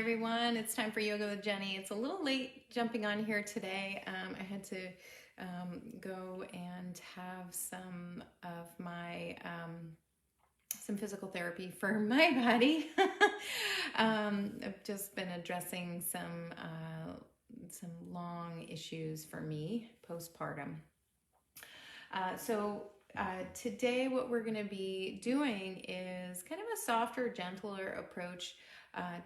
everyone, it's time for Yoga with Jenny. It's a little late jumping on here today. I had to go and have some of my some physical therapy for my body. I've just been addressing some long issues for me postpartum. Today what we're going to be doing is kind of a softer, gentler approach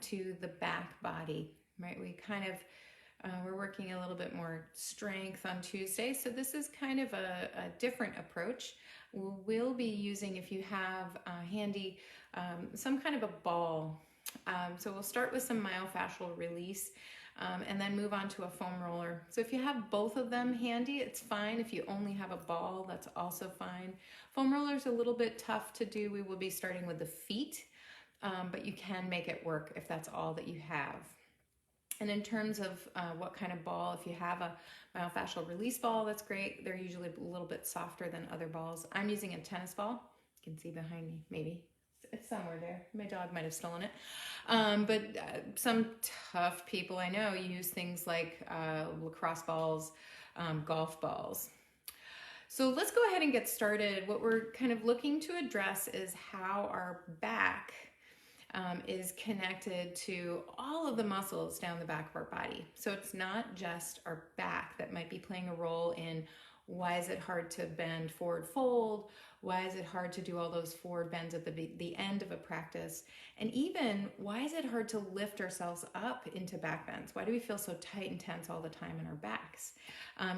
to the back body, right? We're working a little bit more strength on Tuesday, so this is kind of a different approach. We'll be using, if you have handy, some kind of a ball. So we'll start with some myofascial release and then move on to a foam roller. So if you have both of them handy, it's fine. If you only have a ball, that's also fine. Foam roller is a little bit tough to do. We will be starting with the feet, but you can make it work if that's all that you have. And in terms of what kind of ball, if you have a myofascial release ball, that's great. They're usually a little bit softer than other balls. I'm using a tennis ball. You can see behind me, maybe. It's somewhere there. My dog might have stolen it. But some tough people I know use things like lacrosse balls, golf balls. So let's go ahead and get started. What we're kind of looking to address is how our back is connected to all of the muscles down the back of our body. So it's not just our back that might be playing a role in why is it hard to bend forward fold, why is it hard to do all those forward bends at the end of a practice, and even why is it hard to lift ourselves up into back bends? Why do we feel so tight and tense all the time in our backs?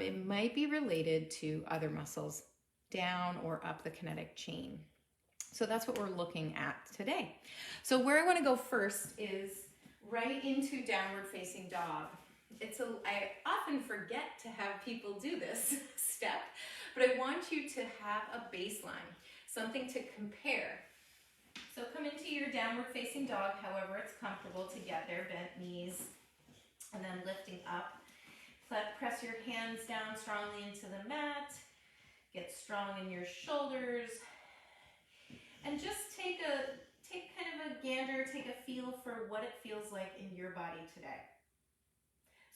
It might be related to other muscles down or up the kinetic chain. So that's what we're looking at today. So where I want to go first is right into downward facing dog. I often forget to have people do this step, but I want you to have a baseline, something to compare. So come into your downward facing dog, however it's comfortable to get there, bent knees, and then lifting up. Press your hands down strongly into the mat, get strong in your shoulders, and just take kind of a gander, take a feel for what it feels like in your body today.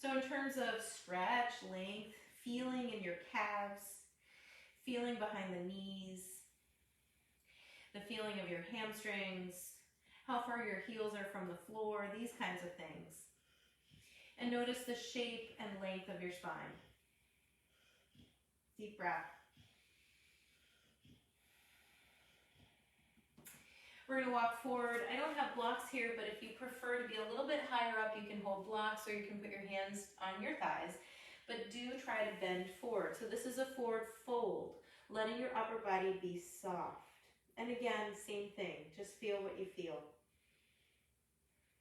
So in terms of stretch, length, feeling in your calves, feeling behind the knees, the feeling of your hamstrings, how far your heels are from the floor, these kinds of things. And notice the shape and length of your spine. Deep breath. We're going to walk forward. I don't have blocks here, but if you prefer to be a little bit higher up, you can hold blocks or you can put your hands on your thighs. But do try to bend forward. So this is a forward fold, letting your upper body be soft. And again, same thing. Just feel what you feel.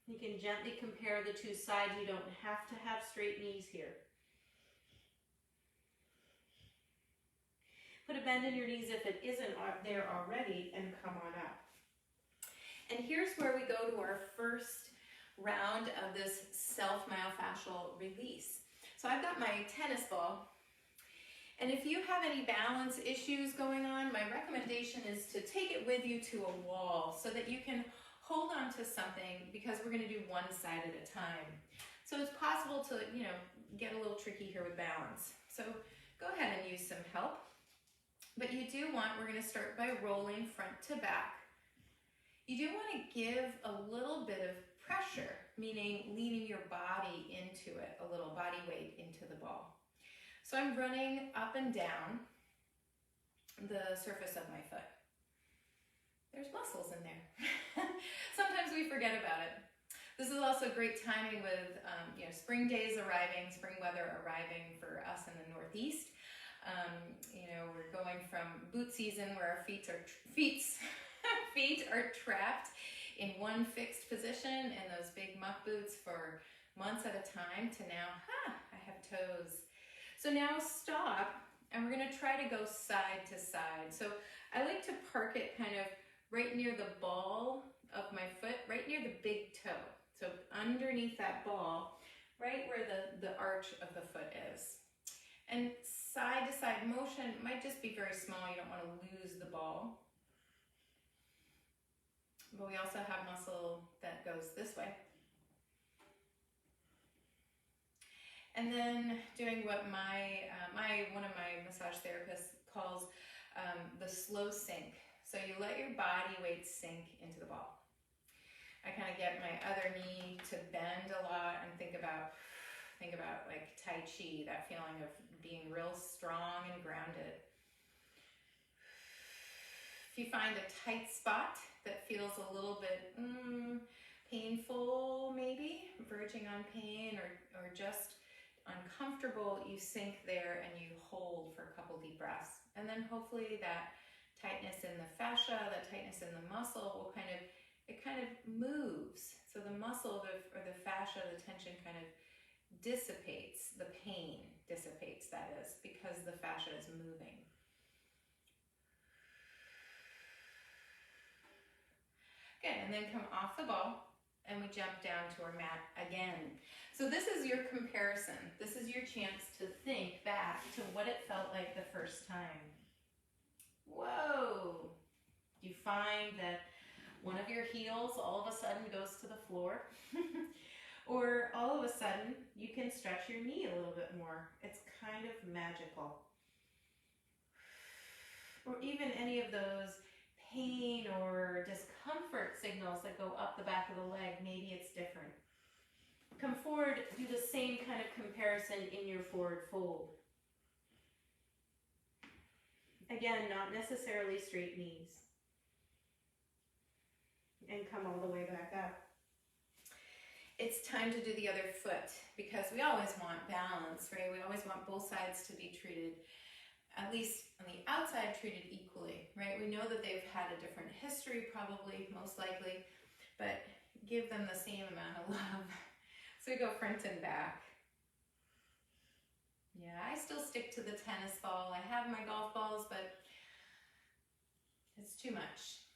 You can gently compare the two sides. You don't have to have straight knees here. Put a bend in your knees if it isn't there already and come on up. And here's where we go to our first round of this self-myofascial release. So I've got my tennis ball, and if you have any balance issues going on, my recommendation is to take it with you to a wall so that you can hold on to something, because we're going to do one side at a time. So it's possible to, get a little tricky here with balance. So go ahead and use some help. But we're going to start by rolling front to back. You do want to give a little bit of pressure, meaning leaning your body into it, a little body weight into the ball. So I'm running up and down the surface of my foot. There's muscles in there. Sometimes we forget about it. This is also great timing with spring days arriving, spring weather arriving for us in the Northeast. We're going from boot season where our feet are trapped in one fixed position in those big muck boots for months at a time to now, I have toes. So now stop, and we're going to try to go side to side. So I like to park it kind of right near the ball of my foot, right near the big toe. So underneath that ball, right where the arch of the foot is. And side to side motion might just be very small. You don't want to lose the ball. But we also have muscle that goes this way. And then doing what one of my massage therapists calls the slow sink. So you let your body weight sink into the ball. I kind of get my other knee to bend a lot and think about like Tai Chi, that feeling of being real strong and grounded. If you find a tight spot that feels a little bit painful, maybe verging on pain, or just uncomfortable, you sink there and you hold for a couple deep breaths. And then hopefully that tightness in the fascia, that tightness in the muscle will kind of moves. So the muscle or the fascia, the tension kind of dissipates, the pain dissipates, that is, because the fascia is moving. Good, and then come off the ball and we jump down to our mat again. So this is your comparison. This is your chance to think back to what it felt like the first time. Whoa! You find that one of your heels all of a sudden goes to the floor. Or all of a sudden you can stretch your knee a little bit more. It's kind of magical. Or even any of those pain or discomfort signals that go up the back of the leg, maybe it's different. Come forward, do the same kind of comparison in your forward fold. Again, not necessarily straight knees. And come all the way back up. It's time to do the other foot, because we always want balance, right? We always want both sides to be treated, at least on the outside, treated equally, right? We know that they've had a different history, probably, most likely, but give them the same amount of love. So we go front and back. Yeah, I still stick to the tennis ball. I have my golf balls, but it's too much.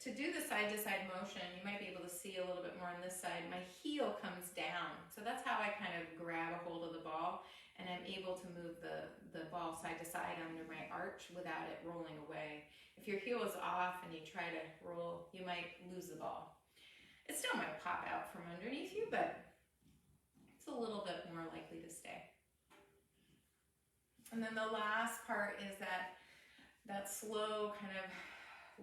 To do the side-to-side motion, you might be able to see a little bit more on this side. My heel comes down, so that's how I kind of grab a hold of the ball, and I'm able to move the ball side to side under my arch without it rolling away. If your heel is off and you try to roll, you might lose the ball. It still might pop out from underneath you, but it's a little bit more likely to stay. And then the last part is that slow kind of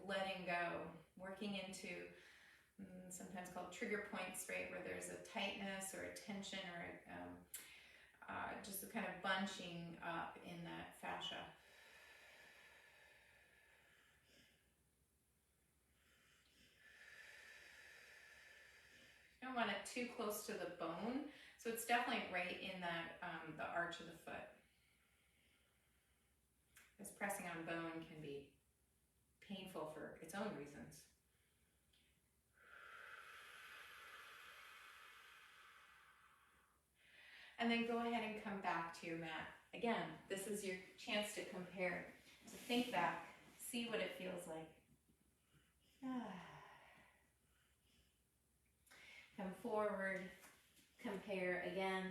letting go, working into sometimes called trigger points, right, where there's a tightness or a tension or just a kind of bunching up in that fascia. You don't want it too close to the bone, so it's definitely right in that the arch of the foot. Because pressing on bone can be painful for its own reasons. And then go ahead and come back to your mat. Again, this is your chance to compare, to think back, see what it feels like. Come forward, compare again.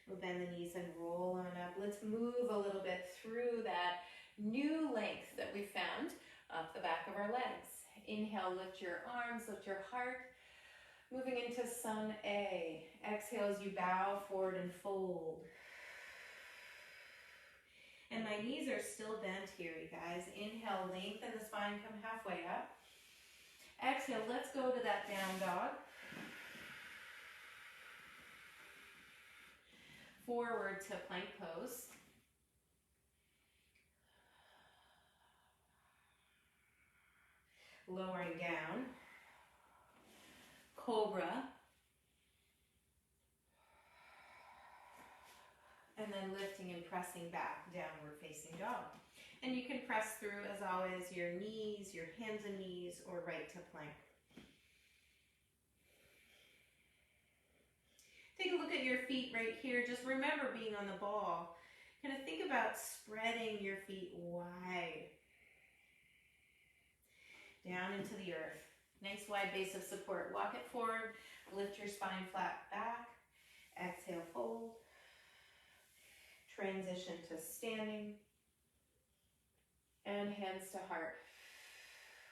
We'll bend the knees and roll on up. Let's move a little bit through that new length that we found up the back of our legs. Inhale, lift your arms, lift your heart. Moving into Sun A. Exhale as you bow forward and fold. And my knees are still bent here, you guys. Inhale, lengthen the spine, come halfway up. Exhale, let's go to that down dog. Forward to plank pose. Lowering down. Cobra. And then lifting and pressing back, downward facing dog. And you can press through, as always, your knees, your hands and knees, or right to plank. Take a look at your feet right here. Just remember being on the ball. Kind of think about spreading your feet wide. Down into the earth. Nice wide base of support. Walk it forward. Lift your spine flat back. Exhale, fold. Transition to standing and hands to heart.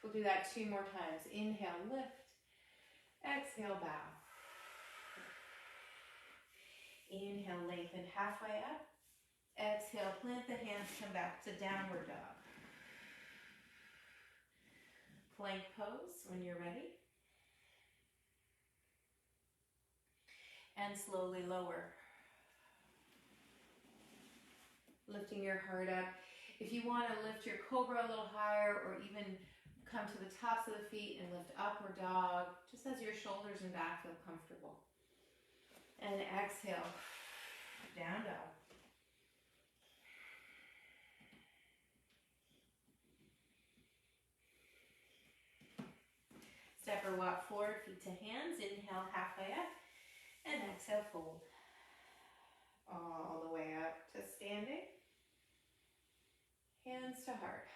We'll do that 2 more times. Inhale, lift. Exhale, bow. Inhale, lengthen halfway up. Exhale, plant the hands, come back to downward dog. Plank pose when you're ready. And slowly lower. Lifting your heart up. If you want to lift your cobra a little higher or even come to the tops of the feet and lift upward dog, just as your shoulders and back feel comfortable. And exhale, down dog. Step or walk forward, feet to hands. Inhale, halfway up. And exhale, fold. All the way up to standing. Hands to heart.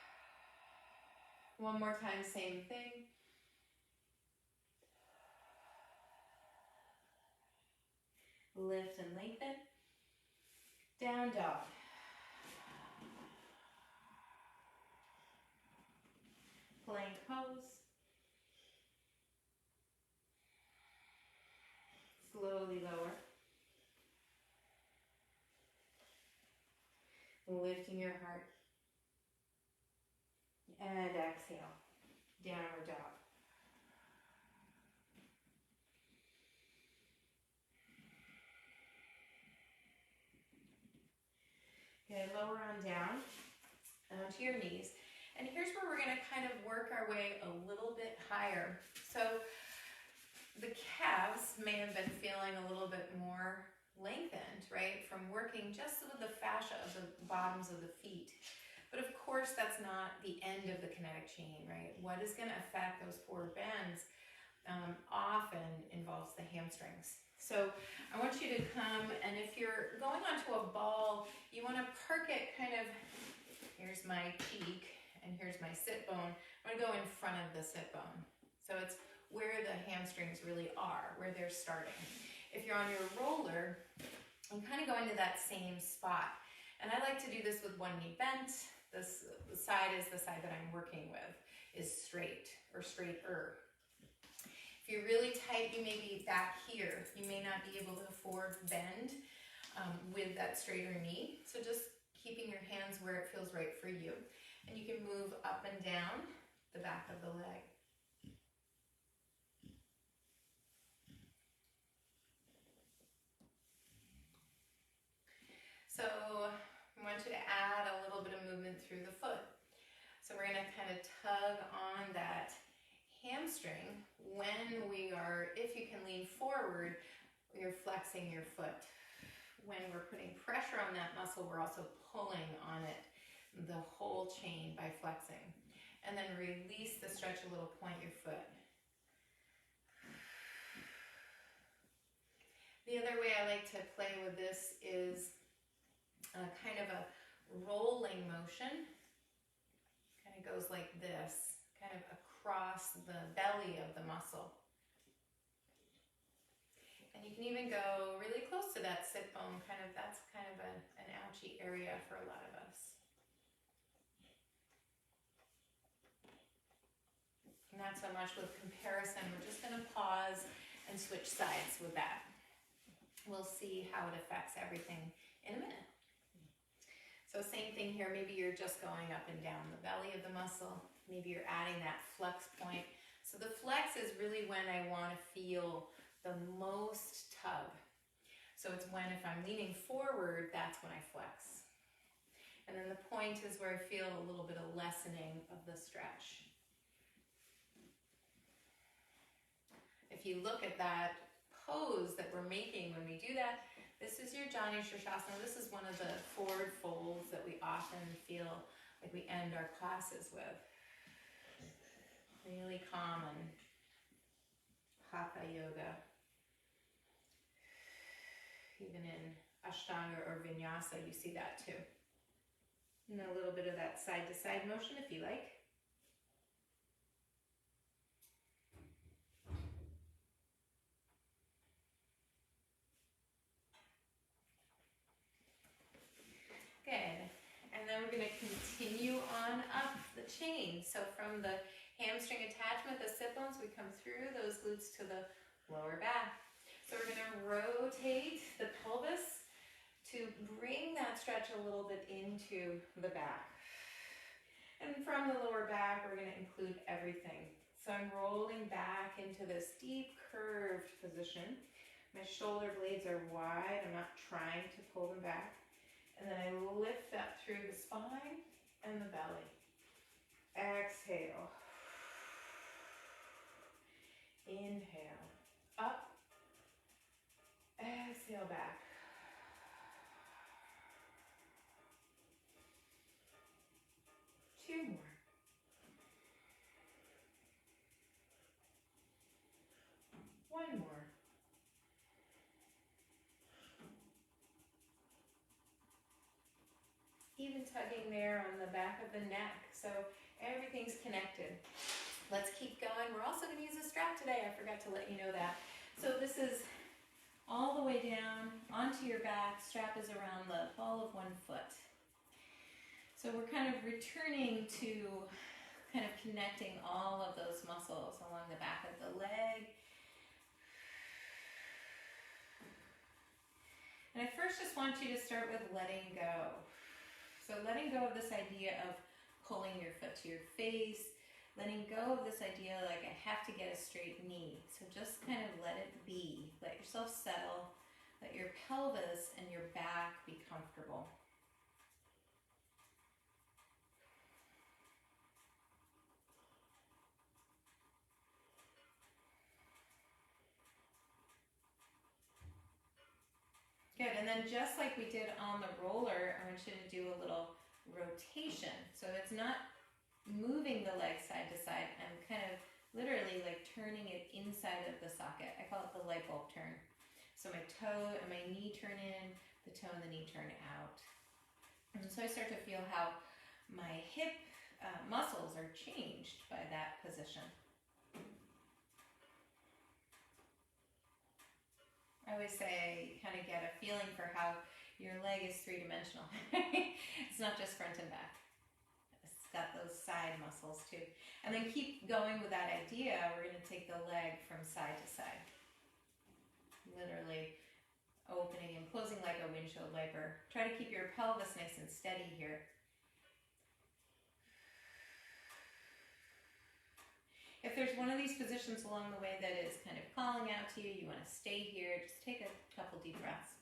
One more time, same thing. Lift and lengthen. Down dog. Plank pose. Slowly lower. Lifting your heart. And exhale. Downward dog. Okay, lower on down to your knees. And here's where we're going to kind of work our way a little bit higher. So the calves may have been feeling a little bit more lengthened, right? From working just with the fascia of the bottoms of the feet. But of course, that's not the end of the kinetic chain, right? What is going to affect those forward bends often involves the hamstrings. So I want you to come, and if you're going onto a ball, you want to park it kind of, here's my cheek, and here's my sit bone. I'm going to go in front of the sit bone. So it's where the hamstrings really are, where they're starting. If you're on your roller, you kind of go into that same spot. And I like to do this with one knee bent. This side is the side that I'm working with, is straight or straighter. If you're really tight, you may be back here. You may not be able to forward bend with that straighter knee. So just keeping your hands where it feels right for you. And you can move up and down the back of the leg. So I want you to add a little bit of movement through the foot. So we're going to kind of tug on that hamstring when we are, if you can lean forward, you're flexing your foot. When we're putting pressure on that muscle, we're also pulling on it, the whole chain by flexing. And then release the stretch a little, point your foot. The other way I like to play with this is kind of a rolling motion. Kind of goes like this, kind of across the belly of the muscle. And you can even go really close to that sit bone, that's kind of an ouchy area for a lot of us. Not so much with comparison, we're just going to pause and switch sides with that. We'll see how it affects everything in a minute. So same thing here, maybe you're just going up and down the belly of the muscle. Maybe you're adding that flex point. So the flex is really when I want to feel the most tug. So it's when, if I'm leaning forward, that's when I flex. And then the point is where I feel a little bit of lessening of the stretch. If you look at that pose that we're making when we do that, this is your Jani Shirshasana. This is one of the forward folds that we often feel like we end our classes with. Really common Hatha yoga. Even in Ashtanga or Vinyasa, you see that too. And a little bit of that side-to-side motion if you like. then we're going to continue on up the chain. So from the hamstring attachment, the sit bones, we come through those glutes to the lower back. So we're going to rotate the pelvis to bring that stretch a little bit into the back. And from the lower back, we're going to include everything. So I'm rolling back into this deep curved position. My shoulder blades are wide. I'm not trying to pull them back. And then I lift up through the spine and the belly. Exhale. Inhale. Up. Exhale back. Two more. One more. Even tugging there on the back of the neck, so everything's connected. Let's keep going. We're also going to use a strap today. I forgot to let you know that. So this is all the way down onto your back. Strap is around the ball of 1 foot. So we're kind of returning to kind of connecting all of those muscles along the back of the leg. And I first just want you to start with letting go. So letting go of this idea of pulling your foot to your face, letting go of this idea like I have to get a straight knee. So just kind of let it be. Let yourself settle. Let your pelvis and your back be comfortable. Good, and then just like we did on the roller, I want you to do a little rotation. So it's not moving the leg side to side. I'm kind of literally like turning it inside of the socket. I call it the light bulb turn. So my toe and my knee turn in, the toe and the knee turn out. And so I start to feel how my hip muscles are changed by that position. I always say kind of get a feeling for how your leg is three-dimensional. It's not just front and back. It's got those side muscles too. And then keep going with that idea. We're going to take the leg from side to side. Literally opening and closing like a windshield wiper. Try to keep your pelvis nice and steady here. If there's one of these positions along the way that is kind of calling out to you, you want to stay here, just take a couple deep breaths.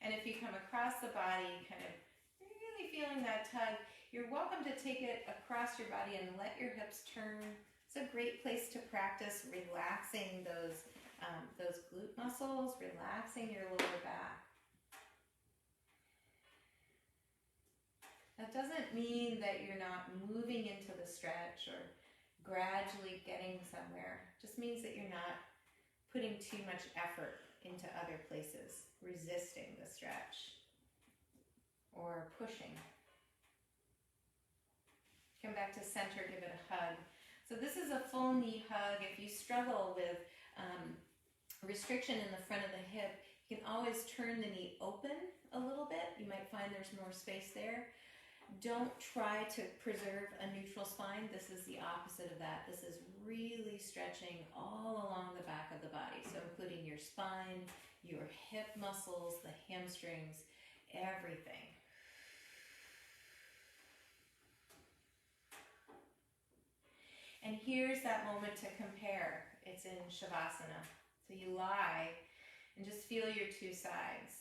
And if you come across the body, kind of really feeling that tug, you're welcome to take it across your body and let your hips turn. It's a great place to practice relaxing those glute muscles, relaxing your lower back. That doesn't mean that you're not moving into the stretch or gradually getting somewhere. It just means that you're not putting too much effort into other places, resisting the stretch or pushing. Come back to center, give it a hug. So this is a full knee hug. If you struggle with restriction in the front of the hip, you can always turn the knee open a little bit. You might find there's more space there. Don't try to preserve a neutral spine. This is the opposite of that. This is really stretching all along the back of the body. So including your spine, your hip muscles, the hamstrings, everything. And here's that moment to compare. It's in Shavasana. So you lie and just feel your two sides.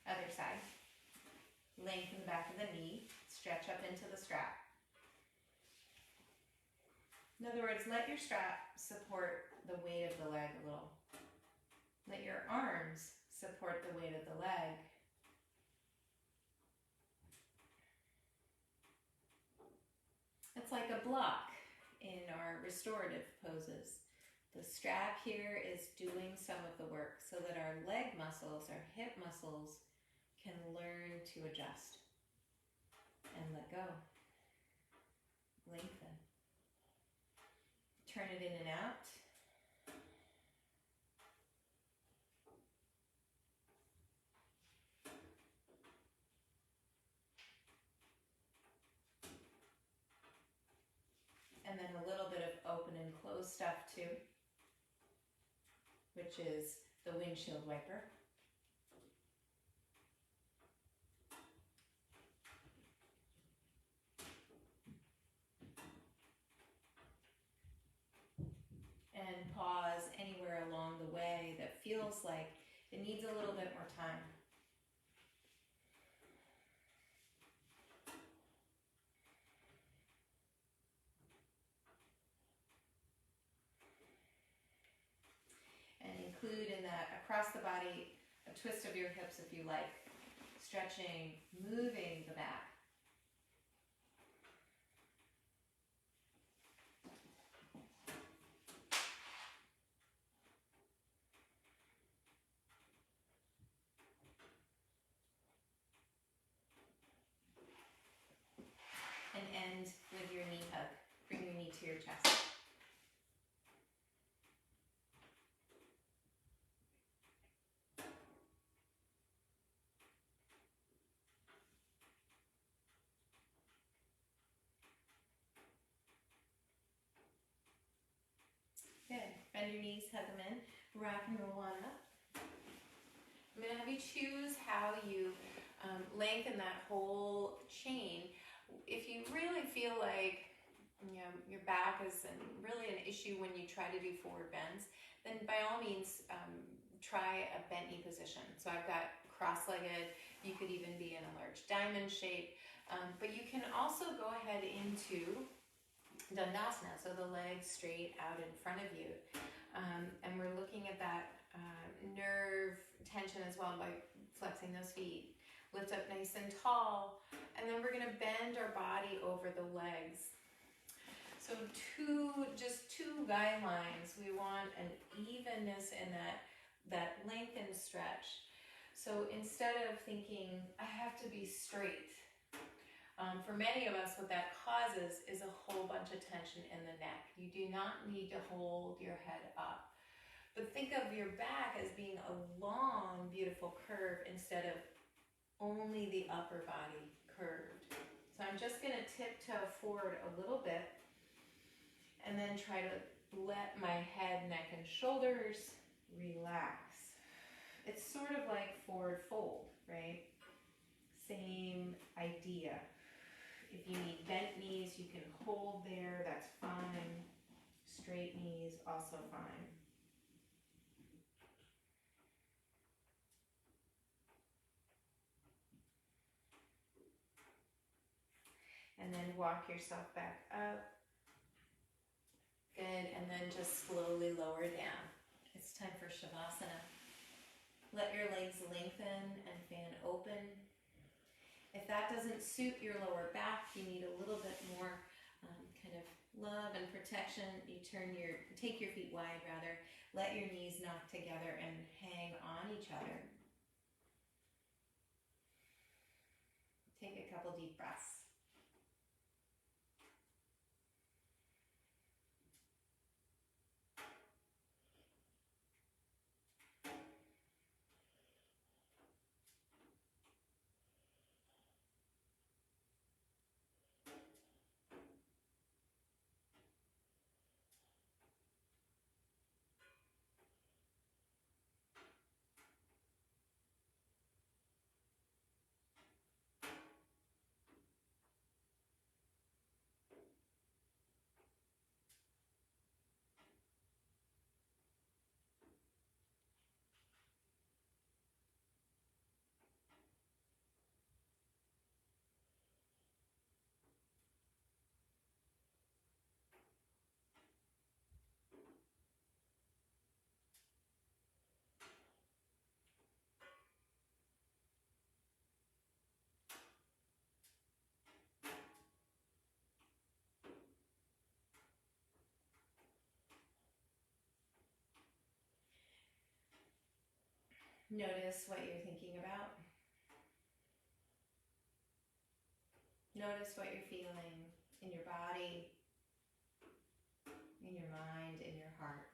Other side. Lengthen the back of the knee. Stretch up into the strap. In other words, let your strap support the weight of the leg a little. Let your arms support the weight of the leg. It's like a block in our restorative poses. The strap here is doing some of the work so that our leg muscles, our hip muscles, can learn to adjust and let go. Lengthen. Turn it in and out. And then a little bit of open and close stuff too, which is the windshield wiper. And pause anywhere along the way that feels like it needs a little bit more time. And include in that across the body a twist of your hips if you like. Stretching, moving the back. And end with your knee hug. Bring your knee to your chest. Good. Bend your knees, hug them in. Rock and roll on up. I'm going to have you choose how you lengthen that whole chain. If you really feel like your back is really an issue when you try to do forward bends, then by all means try a bent knee position. So I've got cross-legged. You could even be in a large diamond shape, but you can also go ahead into Dandasana, so the legs straight out in front of you, and we're looking at that nerve tension as well by flexing those feet. Lift up nice and tall, and then we're going to bend our body over the legs. So just two guidelines. We want an evenness in that lengthened stretch. So instead of thinking, I have to be straight, for many of us, what that causes is a whole bunch of tension in the neck. You do not need to hold your head up. But think of your back as being a long, beautiful curve instead of only the upper body curved. So I'm just going to tiptoe forward a little bit and then try to let my head, neck, and shoulders relax. It's sort of like forward fold, right? Same idea. If you need bent knees, you can hold there, that's fine. Straight knees, also fine. And then walk yourself back up. Good, and then just slowly lower down. It's time for Shavasana. Let your legs lengthen and fan open. If that doesn't suit your lower back, you need a little bit more kind of love and protection. You take your feet wide rather, let your knees knock together and hang on each other. Take a couple deep breaths. Notice what you're thinking about. Notice what you're feeling in your body, in your mind, in your heart.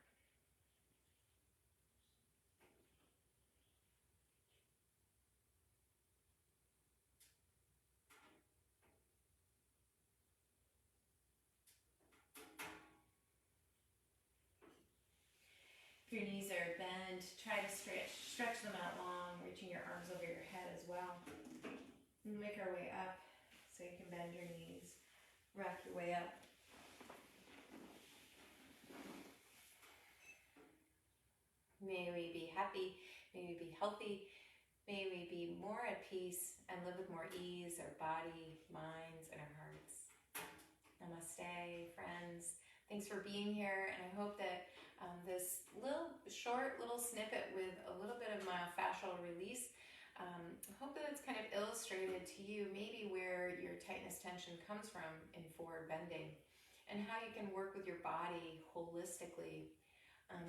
If your knees are bent, try to stretch them out long, reaching your arms over your head as well. And make our way up so you can bend your knees, rock your way up. May we be happy, may we be healthy, may we be more at peace and live with more ease, our body, minds, and our hearts. Namaste, friends. Thanks for being here, and I hope that this short little snippet with a little bit of myofascial release, I hope that it's kind of illustrated to you maybe where your tightness tension comes from in forward bending, and how you can work with your body holistically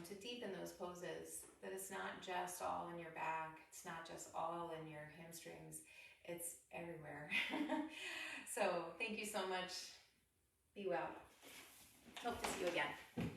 to deepen those poses, that it's not just all in your back, it's not just all in your hamstrings, it's everywhere. So thank you so much. Be well. Hope to see you again.